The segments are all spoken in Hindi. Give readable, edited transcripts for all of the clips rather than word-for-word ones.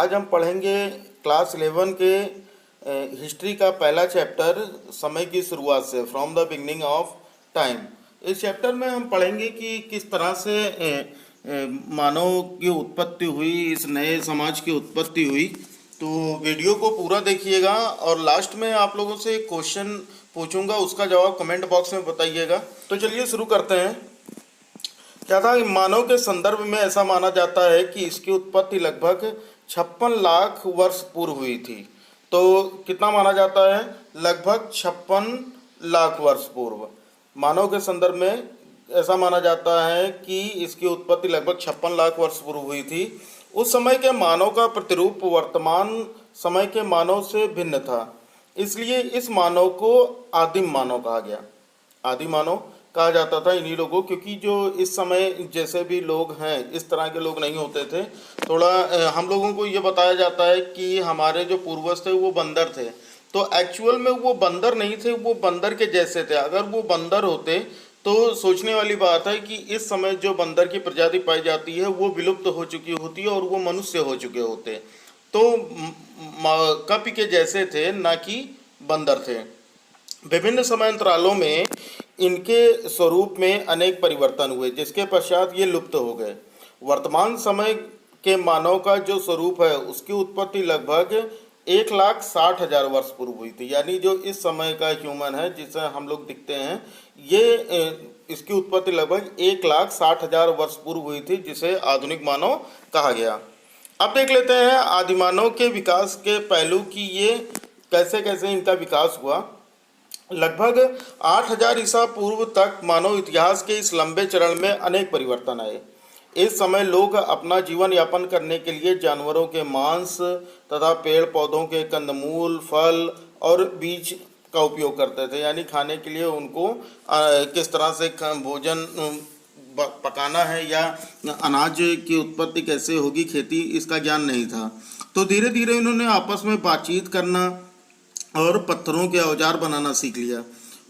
आज हम पढ़ेंगे क्लास 11 के हिस्ट्री का पहला चैप्टर, समय की शुरुआत से, from the beginning of time. इस चैप्टर में हम पढ़ेंगे कि किस तरह से मानव की उत्पत्ति हुई, इस नए समाज की उत्पत्ति हुई। तो वीडियो को पूरा देखिएगा और लास्ट में आप लोगों से एक क्वेश्चन पूछूंगा, उसका जवाब कमेंट बॉक्स में बताइएगा। तो चलिए शुरू करते हैं। क्या था, मानव के संदर्भ में ऐसा माना जाता है कि इसकी उत्पत्ति लगभग 56 लाख वर्ष पूर्व हुई थी। तो कितना माना जाता है? लगभग 56 लाख वर्ष पूर्व मानव के संदर्भ में ऐसा माना जाता है कि इसकी उत्पत्ति लगभग 56 लाख वर्ष पूर्व हुई थी। उस समय के मानव का प्रतिरूप वर्तमान समय के मानव से भिन्न था, इसलिए इस मानव को आदिम मानव कहा गया। आदि मानव कहा जाता था इन्हीं लोगों, क्योंकि जो इस समय जैसे भी लोग हैं इस तरह के लोग नहीं होते थे। थोड़ा हम लोगों को ये बताया जाता है कि हमारे जो पूर्वज थे वो बंदर थे, तो एक्चुअल में वो बंदर नहीं थे, वो बंदर के जैसे थे। अगर वो बंदर होते तो सोचने वाली बात है कि इस समय जो बंदर की प्रजाति पाई जाती है वो विलुप्त हो चुकी होती है और वो मनुष्य हो चुके होते। तो कपि के जैसे थे, ना कि बंदर थे। विभिन्न समयांतरालों में इनके स्वरूप में अनेक परिवर्तन हुए, जिसके पश्चात ये लुप्त हो गए। वर्तमान समय के मानव का जो स्वरूप है उसकी उत्पत्ति लगभग 1,60,000 वर्ष पूर्व हुई थी। यानी जो इस समय का ह्यूमन है, जिसे हम लोग दिखते हैं, ये इसकी उत्पत्ति लगभग 1,60,000 वर्ष पूर्व हुई थी, जिसे आधुनिक मानव कहा गया। अब देख लेते हैं आदिमानव के विकास के पहलू की, ये कैसे कैसे इनका विकास हुआ। लगभग 8,000 ईसा पूर्व तक मानव इतिहास के इस लंबे चरण में अनेक परिवर्तन आए। इस समय लोग अपना जीवन यापन करने के लिए जानवरों के मांस तथा पेड़ पौधों के कंदमूल, फल और बीज का उपयोग करते थे। यानी खाने के लिए उनको किस तरह से भोजन पकाना है या अनाज की उत्पत्ति कैसे होगी, खेती, इसका ज्ञान नहीं था। तो धीरे धीरे इन्होंने आपस में बातचीत करना और पत्थरों के औजार बनाना सीख लिया।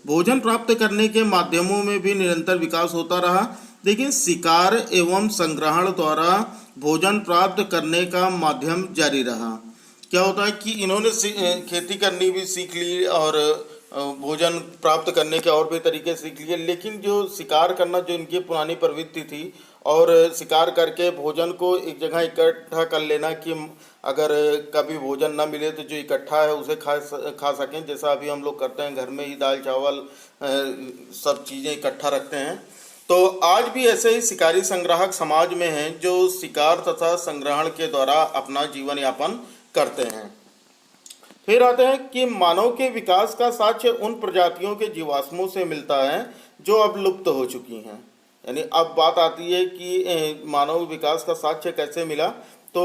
भोजन प्राप्त करने के माध्यमों में भी निरंतर विकास होता रहा, लेकिन शिकार एवं संग्रहण द्वारा भोजन प्राप्त करने का माध्यम जारी रहा। क्या होता है कि इन्होंने खेती करनी भी सीख ली और भोजन प्राप्त करने के और भी तरीके सीख लिए, लेकिन जो शिकार करना जो इनकी पुरानी प्रवृत्ति थी, और शिकार करके भोजन को एक जगह इकट्ठा कर लेना कि अगर कभी भोजन ना मिले तो जो इकट्ठा है उसे खा सकें, जैसा अभी हम लोग करते हैं, घर में ही दाल चावल सब चीज़ें इकट्ठा रखते हैं। तो आज भी ऐसे ही शिकारी संग्राहक समाज में हैं जो शिकार तथा संग्रहण के द्वारा अपना जीवन यापन करते हैं। फिर आते हैं कि मानव के विकास का साक्ष्य उन प्रजातियों के जीवाश्मों से मिलता है जो अब लुप्त हो चुकी हैं। यानी अब बात आती है कि मानव विकास का साक्ष्य कैसे मिला, तो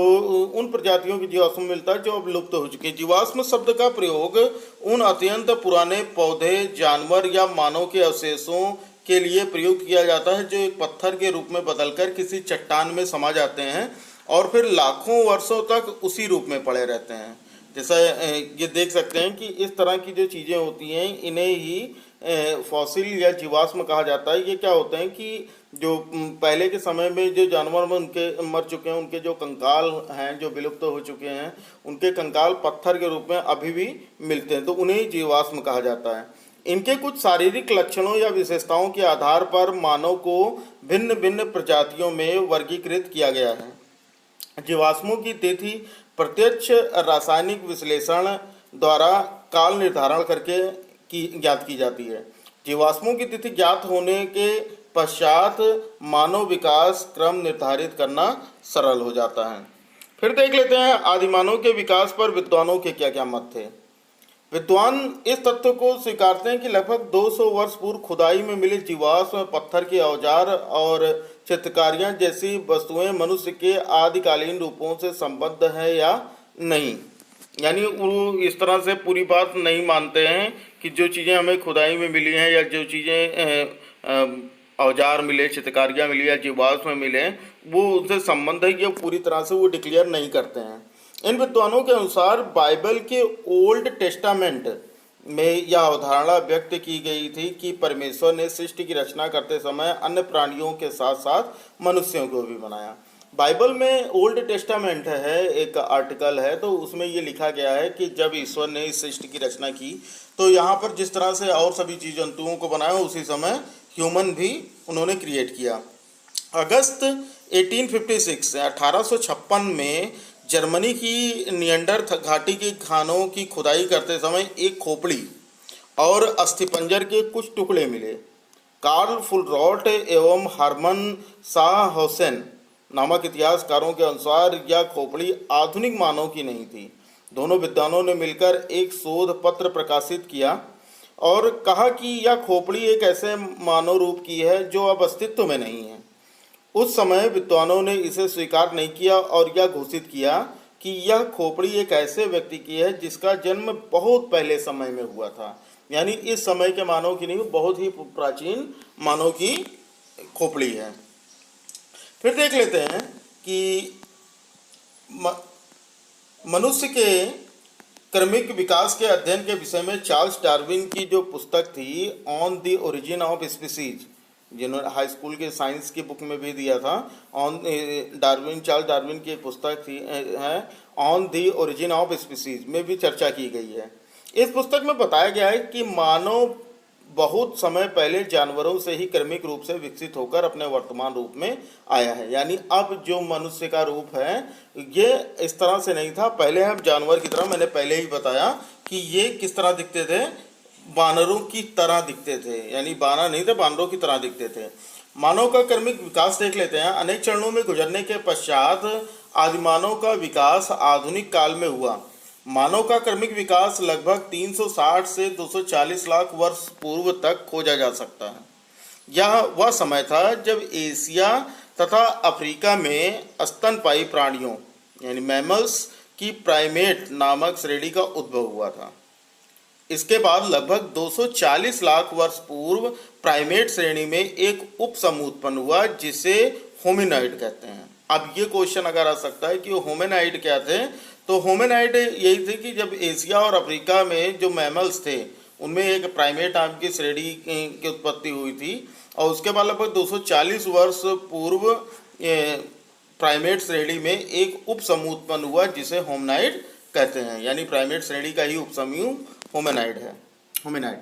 उन प्रजातियों के जीवाश्म मिलता है जो अब लुप्त हो चुके हैं। जीवाश्म शब्द का प्रयोग उन अत्यंत पुराने पौधे, जानवर या मानव के अवशेषों के लिए प्रयुक्त किया जाता है जो एक पत्थर के रूप में बदलकर किसी चट्टान में समा जाते हैं और फिर लाखों वर्षों तक उसी रूप में पड़े रहते हैं। जैसा ये देख सकते हैं कि इस तरह की जो चीज़ें होती हैं इन्हें ही फॉसिल या जीवाश्म कहा जाता है। ये क्या होते हैं कि जो पहले के समय में जो जानवर में उनके मर चुके हैं, उनके जो कंकाल हैं जो विलुप्त हो चुके हैं, उनके कंकाल पत्थर के रूप में अभी भी मिलते हैं, तो उन्हें जीवाश्म कहा जाता है। इनके कुछ शारीरिक लक्षणों या विशेषताओं के आधार पर मानव को भिन्न भिन्न प्रजातियों में वर्गीकृत किया गया है। जीवाश्मों की तिथि प्रत्यक्ष रासायनिक विश्लेषण द्वारा काल निर्धारण करके ज्ञात की जाती है। जीवाश्मों की तिथि ज्ञात होने के पश्चात मानव विकास क्रम निर्धारित करना सरल हो जाता है। फिर देख लेते हैं आदिमानव के विकास पर विद्वानों के क्या क्या मत थे। विद्वान इस तथ्य को स्वीकारते हैं कि लगभग 200 वर्ष पूर्व खुदाई में मिले जीवाश्म, पत्थर के औजार और चित्रकारियां जैसी वस्तुएं मनुष्य के आदिकालीन रूपों से संबद्ध है या नहीं। यानी वो इस तरह से पूरी बात नहीं मानते हैं कि जो चीज़ें हमें खुदाई में मिली हैं या जो चीज़ें औजार मिले, चित्रकारियाँ मिली या जीवाश्म मिले, वो उनसे संबंध है, ये पूरी तरह से वो डिक्लेयर नहीं करते हैं। इन विद्वानों के अनुसार बाइबल के ओल्ड टेस्टामेंट में यह अवधारणा व्यक्त की गई थी कि परमेश्वर ने सृष्टि की रचना करते समय अन्य प्राणियों के साथ साथ मनुष्यों को भी बनाया। बाइबल में ओल्ड टेस्टामेंट है, एक आर्टिकल है, तो उसमें ये लिखा गया है कि जब ईश्वर ने इस सृष्टि की रचना की तो यहाँ पर जिस तरह से और सभी जीव जंतुओं को बनाया उसी समय ह्यूमन भी उन्होंने क्रिएट किया। अगस्त 1856 में जर्मनी की नियंडर घाटी की खानों की खुदाई करते समय एक खोपड़ी और अस्थिपंजर के कुछ टुकड़े मिले। कार्ल फुलरॉट एवं हरमन शाह हुसैन नामक इतिहासकारों के अनुसार यह खोपड़ी आधुनिक मानव की नहीं थी। दोनों विद्वानों ने मिलकर एक शोध पत्र प्रकाशित किया और कहा कि यह खोपड़ी एक ऐसे मानव रूप की है जो अब अस्तित्व में नहीं है। उस समय विद्वानों ने इसे स्वीकार नहीं किया और यह घोषित किया कि यह खोपड़ी एक ऐसे व्यक्ति की है जिसका जन्म बहुत पहले समय में हुआ था, यानी इस समय के मानव की नहीं, बहुत ही प्राचीन मानव की खोपड़ी है। फिर देख लेते हैं कि मनुष्य के क्रमिक विकास के अध्ययन के विषय में चार्ल्स डार्विन की जो पुस्तक थी on the origin of species, जिन्होंने हाई स्कूल के साइंस की बुक में भी दिया था, ऑन डार्विन, चार्ल्स डार्विन की एक पुस्तक थी है on the origin of species में भी चर्चा की गई है। इस पुस्तक में बताया गया है कि मानव बहुत समय पहले जानवरों से ही क्रमिक रूप से विकसित होकर अपने वर्तमान रूप में आया है, यानी अब जो मनुष्य का रूप है ये इस तरह से नहीं था। पहले हम जानवर की तरह, मैंने पहले ही बताया कि ये किस तरह दिखते थे, बानरों की तरह दिखते थे, यानी बानर नहीं थे, बानरों की तरह दिखते थे। मानव का क्रमिक विकास देख लेते हैं। अनेक चरणों में गुजरने के पश्चात आदिमानव का विकास आधुनिक काल में हुआ। मानव का क्रमिक विकास लगभग 360 से 240 लाख वर्ष पूर्व तक खोजा जा सकता है। यह वह समय था जब एशिया तथा अफ्रीका में स्तनपायी प्राणियों यानी मैमल्स की प्राइमेट नामक श्रेणी का उद्भव हुआ था। इसके बाद लगभग 240 लाख वर्ष पूर्व प्राइमेट श्रेणी में एक उपसमूह उत्पन्न हुआ जिसे होमिनॉइड कहते हैं। अब ये क्वेश्चन अगर आ सकता है कि होमिनॉइड क्या थे, तो होमिनॉइड यही थे कि जब एशिया और अफ्रीका में जो मैमल्स थे उनमें एक प्राइमेट नाम की श्रेणी की उत्पत्ति हुई थी और उसके बाद लगभग 240 वर्ष पूर्व प्राइमेट श्रेणी में एक उपसमूह उत्पन्न हुआ जिसे होमिनॉइड कहते हैं, यानी प्राइमेट श्रेणी का ही उपसमूह होमिनॉइड है। होमिनॉइड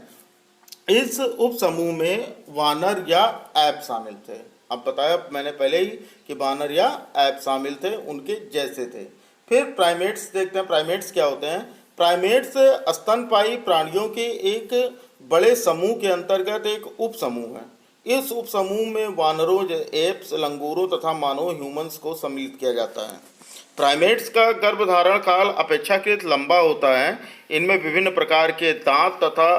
इस उपसमूह में वानर या ऐप शामिल थे। अब बताया मैंने पहले ही कि वानर या ऐप शामिल थे, उनके जैसे थे। फिर प्राइमेट्स देखते हैं। प्राइमेट्स क्या होते हैं? प्राइमेट्स स्तनपायी प्राणियों के एक बड़े समूह के अंतर्गत एक उपसमूह है। इस उपसमूह में वानरों, एप्स, लंगूरों तथा मानव ह्यूमंस को सम्मिलित किया जाता है। प्राइमेट्स का गर्भधारण काल अपेक्षाकृत लंबा होता है। इनमें विभिन्न प्रकार के दांत तथा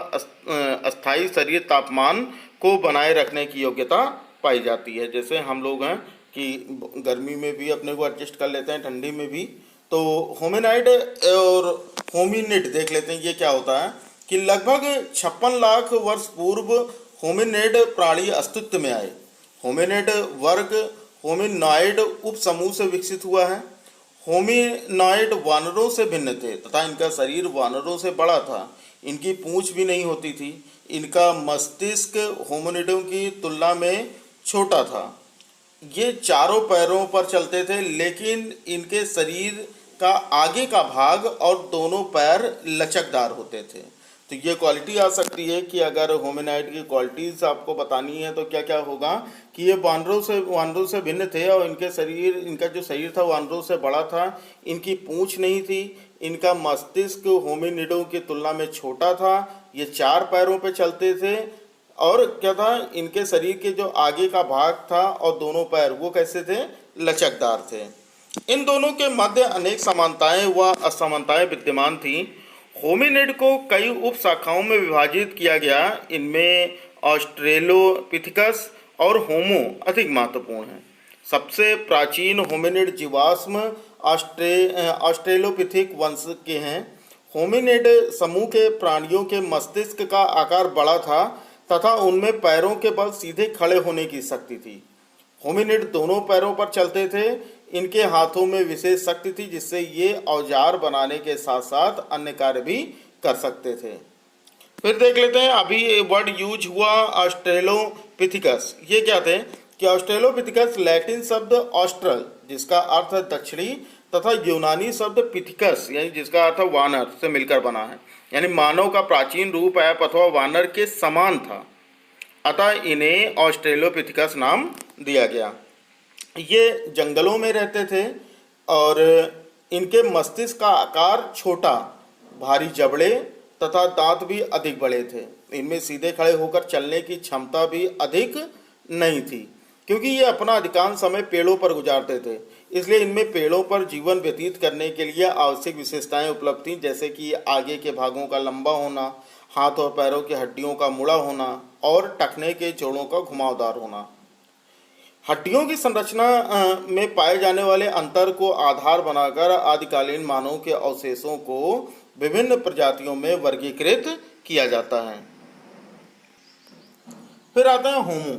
अस्थायी शरीर तापमान को बनाए रखने की योग्यता पाई जाती है। जैसे हम लोग हैं कि गर्मी में भी अपने को एडजस्ट कर लेते हैं, ठंडी में भी। तो होमिनॉइड और होमिनिड देख लेते हैं, ये क्या होता है कि लगभग 56 लाख वर्ष पूर्व होमिनिड प्राणी अस्तित्व में आए। होमिनिड वर्ग होमिनॉइड उपसमूह से विकसित हुआ है। होमिनॉइड वानरों से भिन्न थे तथा इनका शरीर वानरों से बड़ा था। इनकी पूंछ भी नहीं होती थी। इनका मस्तिष्क होमिनिडों की तुलना में छोटा था। ये चारों पैरों पर चलते थे, लेकिन इनके शरीर का आगे का भाग और दोनों पैर लचकदार होते थे। तो ये क्वालिटी आ सकती है कि अगर होमिनॉइड की क्वालिटीज़ आपको बतानी है तो क्या क्या होगा कि ये वानरों से भिन्न थे और इनका जो शरीर था वानरों से बड़ा था। इनकी पूंछ नहीं थी। इनका मस्तिष्क होमिनिडों की तुलना में छोटा था। ये चार पैरों पर चलते थे। और क्या था, इनके शरीर के जो आगे का भाग था और दोनों पैर वो कैसे थे? लचकदार थे। इन दोनों के मध्य अनेक समानताएं व असमानताएं विद्यमान थीं। होमिनिड को कई उप शाखाओं में विभाजित किया गया। इनमें ऑस्ट्रेलोपिथेकस और होमो अधिक महत्वपूर्ण हैं। सबसे प्राचीन होमिनिड जीवाश्म ऑस्ट्रेलोपिथिक वंश के हैं। होमिनिड समूह के प्राणियों के मस्तिष्क का आकार बड़ा था तथा उनमें पैरों के बल सीधे खड़े होने की शक्ति थी। होमिनिड दोनों पैरों पर चलते थे। इनके हाथों में विशेष शक्ति थी जिससे ये औजार बनाने के साथ साथ अन्य कार्य भी कर सकते थे। फिर देख लेते हैं, अभी वर्ड यूज हुआ ऑस्ट्रेलोपिथिकस। ये क्या थे? कि ऑस्ट्रेलोपिथिकस लैटिन शब्द ऑस्ट्रल जिसका अर्थ है दक्षिणी तथा यूनानी शब्द पिथिकस यानी जिसका अर्थ है वानर से मिलकर बना है, यानी मानव का प्राचीन रूप ऐप अथवा वानर के समान था, अतः इन्हें ऑस्ट्रेलोपिथिकस नाम दिया गया। ये जंगलों में रहते थे और इनके मस्तिष्क का आकार छोटा, भारी जबड़े तथा दांत भी अधिक बड़े थे। इनमें सीधे खड़े होकर चलने की क्षमता भी अधिक नहीं थी, क्योंकि ये अपना अधिकांश समय पेड़ों पर गुजारते थे, इसलिए इनमें पेड़ों पर जीवन व्यतीत करने के लिए आवश्यक विशेषताएं उपलब्ध थीं, जैसे कि आगे के भागों का लंबा होना, हाथ और पैरों की हड्डियों का मुड़ा होना और टखने के जोड़ों का घुमावदार होना। हड्डियों की संरचना में पाए जाने वाले अंतर को आधार बनाकर आदिकालीन मानव के अवशेषों को विभिन्न प्रजातियों में वर्गीकृत किया जाता है। फिर आता है होमो।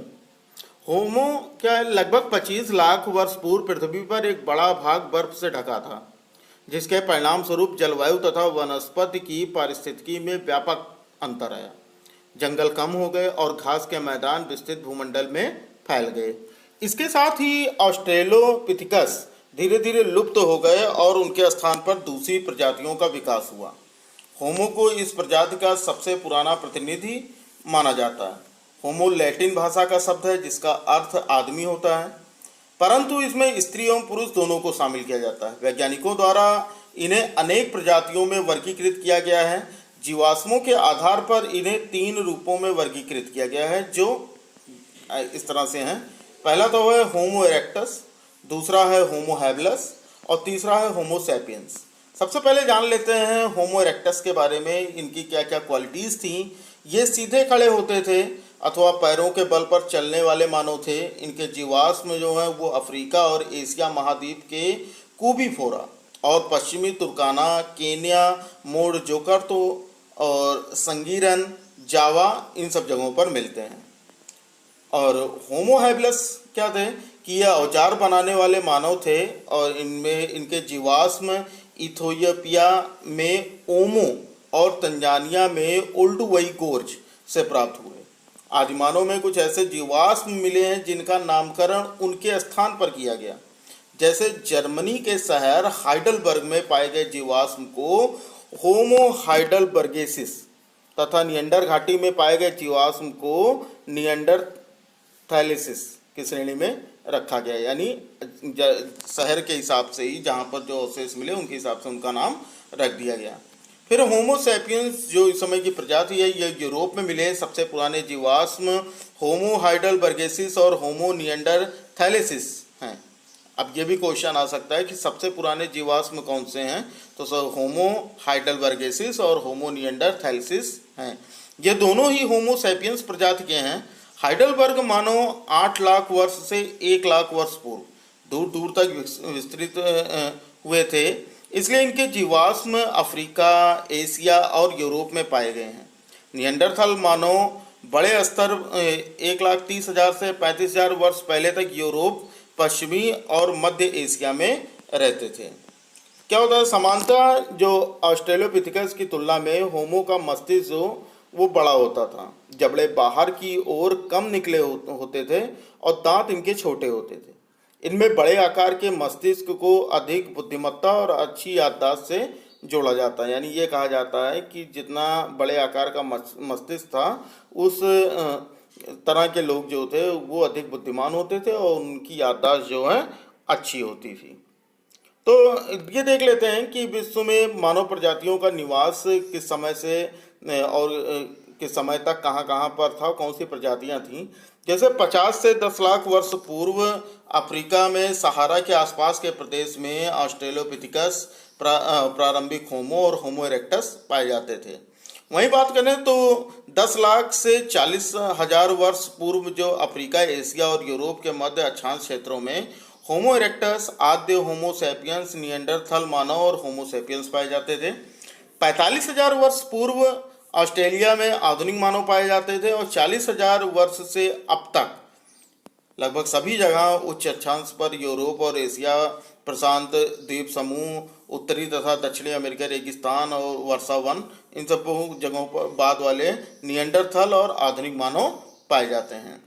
होमो क्या लगभग 25 लाख वर्ष पूर्व पृथ्वी पर एक बड़ा भाग बर्फ से ढका था, जिसके परिणाम स्वरूप जलवायु तथा वनस्पति की पारिस्थितिकी में व्यापक अंतर आया। जंगल कम हो गए और घास के मैदान विस्तृत भूमंडल में फैल गए। इसके साथ ही ऑस्ट्रेलोपिथिकस धीरे धीरे लुप्त हो गए और उनके स्थान पर दूसरी प्रजातियों का विकास हुआ। होमो को इस प्रजाति का सबसे पुराना प्रतिनिधि माना जाता है। होमो लैटिन भाषा का शब्द है जिसका अर्थ आदमी होता है, परंतु इसमें स्त्री एवं पुरुष दोनों को शामिल किया जाता है। वैज्ञानिकों द्वारा इन्हें अनेक प्रजातियों में वर्गीकृत किया गया है। जीवाश्मों के आधार पर इन्हें 3 रूपों में वर्गीकृत किया गया है, जो इस तरह से हैं। पहला तो है होमो इरेक्टस, दूसरा है होमो हैबिलस और तीसरा है होमो सैपियंस। सबसे पहले जान लेते हैं होमो इरेक्टस के बारे में, इनकी क्या क्या क्वालिटीज़ थी। ये सीधे खड़े होते थे अथवा पैरों के बल पर चलने वाले मानव थे। इनके जीवाश्म जो है वो अफ्रीका और एशिया महाद्वीप के कूबीफोरा और पश्चिमी तुर्काना, केन्या, मोरजोकर्तो और संगीरन, जावा, इन सब जगहों पर मिलते हैं। और होमो हैबिलस क्या थे कि यह औजार बनाने वाले मानव थे और इनमें इनके जीवाश्म इथोपिया में ओमो और तंजानिया में ओल्डुवई गोर्ज से प्राप्त हुए। आदिमानव में कुछ ऐसे जीवाश्म मिले हैं जिनका नामकरण उनके स्थान पर किया गया, जैसे जर्मनी के शहर हाइडलबर्ग में पाए गए जीवाश्म को होमो हाइडलबर्गेसिस तथा नियंडर घाटी में पाए गए जीवाश्म को नियंडरथैलेसिस की श्रेणी में रखा गया, यानी शहर के हिसाब से ही जहाँ पर जो अवशेष मिले उनके हिसाब से उनका नाम रख दिया गया। फिर होमो सैपियंस जो इस समय की प्रजाति है, ये यूरोप में मिले सबसे पुराने जीवाश्म होमो हाइडलबर्गेसिस और होमो नियंडरथैलेसिस हैं। अब ये भी क्वेश्चन आ सकता है कि सबसे पुराने जीवाश्म कौन से हैं, तो सर होमो हाइडलबर्गेसिस और होमो नियंडरथैलेसिस हैं। ये दोनों ही होमो सैपियंस प्रजाति के हैं। हाइडलबर्ग मानो 8 लाख वर्ष से 1 लाख वर्ष पूर्व दूर दूर तक विस्तृत हुए थे, इसलिए इनके जीवाश्म अफ्रीका, एशिया और यूरोप में पाए गए हैं। नियंडरथल मानो बड़े स्तर 1,30,000 से 35,000 वर्ष पहले तक यूरोप, पश्चिमी और मध्य एशिया में रहते थे। क्या होता है, समानता जो ऑस्ट्रेलोपिथिकस की तुलना में होमो का मस्तिष्क जो वो बड़ा होता था, जबड़े बाहर की ओर कम निकले होते थे और दांत इनके छोटे होते थे। इनमें बड़े आकार के मस्तिष्क को अधिक बुद्धिमत्ता और अच्छी याददाश्त से जोड़ा जाता है, यानी ये कहा जाता है कि जितना बड़े आकार का मस्तिष्क था उस तरह के लोग जो थे वो अधिक बुद्धिमान होते थे और उनकी याददाश्त जो है अच्छी होती थी। तो ये देख लेते हैं कि विश्व में मानव प्रजातियों का निवास किस समय से और किस समय तक कहाँ कहाँ पर था, कौन सी प्रजातियाँ थीं। जैसे 50 से 10 लाख वर्ष पूर्व अफ्रीका में सहारा के आसपास के प्रदेश में ऑस्ट्रेलोपिथिकस, प्रारंभिक होमो और होमो इरेक्टस पाए जाते थे। वहीं बात करें तो 10 लाख से 40,000 वर्ष पूर्व जो अफ्रीका, एशिया और यूरोप के मध्य अक्षांश क्षेत्रों में होमो इरेक्टस, आद्य होमो सैपियंस, नियंडरथल मानव और होमो सैपियंस पाए जाते थे। 45,000 वर्ष पूर्व ऑस्ट्रेलिया में आधुनिक मानव पाए जाते थे और 40,000 वर्ष से अब तक लगभग सभी जगह उच्च अक्षांश पर यूरोप और एशिया, प्रशांत द्वीप समूह, उत्तरी तथा दक्षिणी अमेरिका रेगिस्तान और वर्षा वन, इन सब जगहों पर बाद वाले नियंडरथल और आधुनिक मानव पाए जाते हैं।